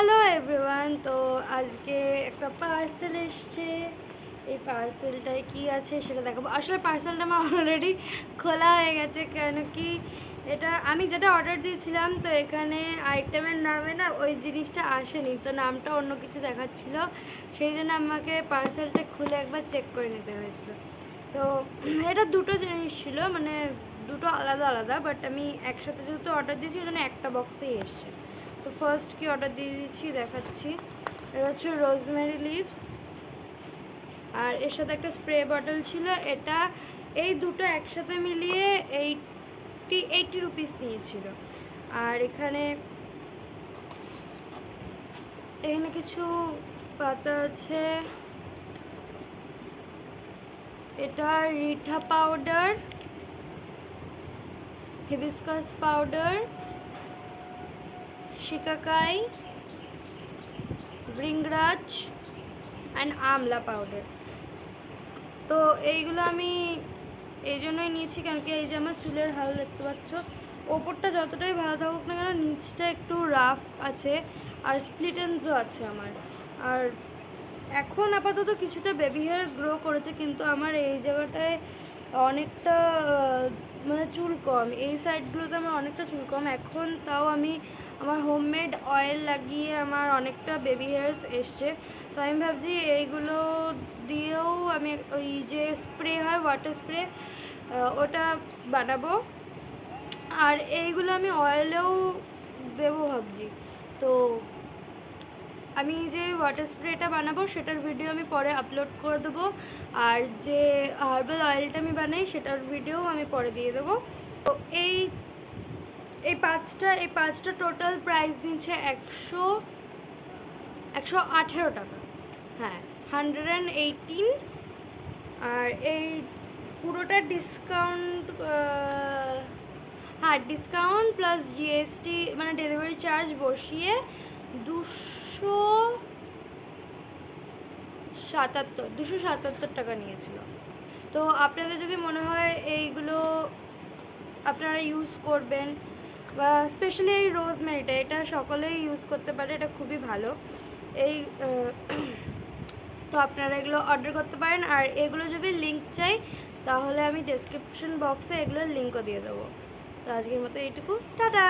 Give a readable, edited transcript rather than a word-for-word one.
Hello everyone. তো আজকে একটা পার্সেল এসছে। এই পার্সেলটায় কি আছে সেটা দেখাবো। আসলে পার্সেলটা আমার অলরেডি খোলা হয়ে গেছে, কেন কি এটা আমি যেটা অর্ডার দিয়েছিলাম, তো এখানে আইটেমের নামে না ওই জিনিসটা আসেনি, তো নামটা অন্য কিছু দেখাচ্ছিল। সেই জন্য আমাকে পার্সেলটা খুলে একবার চেক করে নিতে হয়েছিল। তো এটা দুটো জিনিস ছিল, মানে দুটো আলাদা আলাদা, বাট আমি একসাথে যেহেতু অর্ডার দিয়েছি ওই জন্য একটা বক্সেই এসছে। তো ফার্স্ট কি অর্ডার দিয়ে দিচ্ছি দেখাচ্ছি। এটা হচ্ছে রোজমেরি লিভস, আর এর সাথে একটা স্প্রে বটল ছিল। এটা এই দুটো একসাথে মিলিয়ে 80 রুপিস নিয়েছিল। আর এখানে কিছু পাতা আছে। এটা reetha powder, hibiscus powder, shikakai, bhringraj and amla powder. তো এইগুলো আমি এই জন্যই নিয়েছি, কারণ কি এই যে আমার চুলের হাল দেখতে পাচ্ছ, ওপরটা যতটাই ভালো থাকুক না কেন নিচটা একটু রাফ আছে, আর স্প্লিট এন্ডসও আছে আমার। আর এখন আপাতত কিছুটা বেবি হেয়ার গ্রো করেছে, কিন্তু আমার এই জায়গাটায় অনেকটা মানে চুল কম, এই সাইডগুলোতে আমার অনেকটা চুল কম। এখন তাও আমি আমার হোমমেড অয়েল লাগিয়ে আমার অনেকটা বেবি হেয়ার্স এসছে। তো আমি ভাবছি এইগুলো দিয়েও আমি ওই যে স্প্রে হয় ওয়াটার স্প্রে, ওটা বানাবো। আর এইগুলো আমি অয়েলেও দেবো ভাবছি। তো আমি যে ওয়াটার স্প্রেটা বানাবো সেটার ভিডিও আমি পরে আপলোড করে দেবো, আর যে হার্বাল অয়েলটা আমি বানাই সেটার ভিডিও আমি পরে দিয়ে দেবো। তো এই এই পাঁচটা টোটাল প্রাইস দিচ্ছে 118 টাকা। হ্যাঁ, 118। আর এই পুরোটা ডিসকাউন্ট, হ্যাঁ ডিসকাউন্ট প্লাস জিএসটি মানে ডেলিভারি চার্জ বসিয়ে 277 টাকা নিয়েছিল। তো আপনাদের যদি মনে হয় এইগুলো আপনারা ইউজ করবেন, বা স্পেশালি এই রোজমেরিটা, এটা সকলেই ইউজ করতে পারে, এটা খুবই ভালো। এই তো আপনারা এগুলো অর্ডার করতে পারেন। আর এগুলো যদি লিঙ্ক চাই তাহলে আমি ডেসক্রিপশন বক্সে এগুলোর লিঙ্কও দিয়ে দেবো। তো আজকের মতো এইটুকু, টাটা।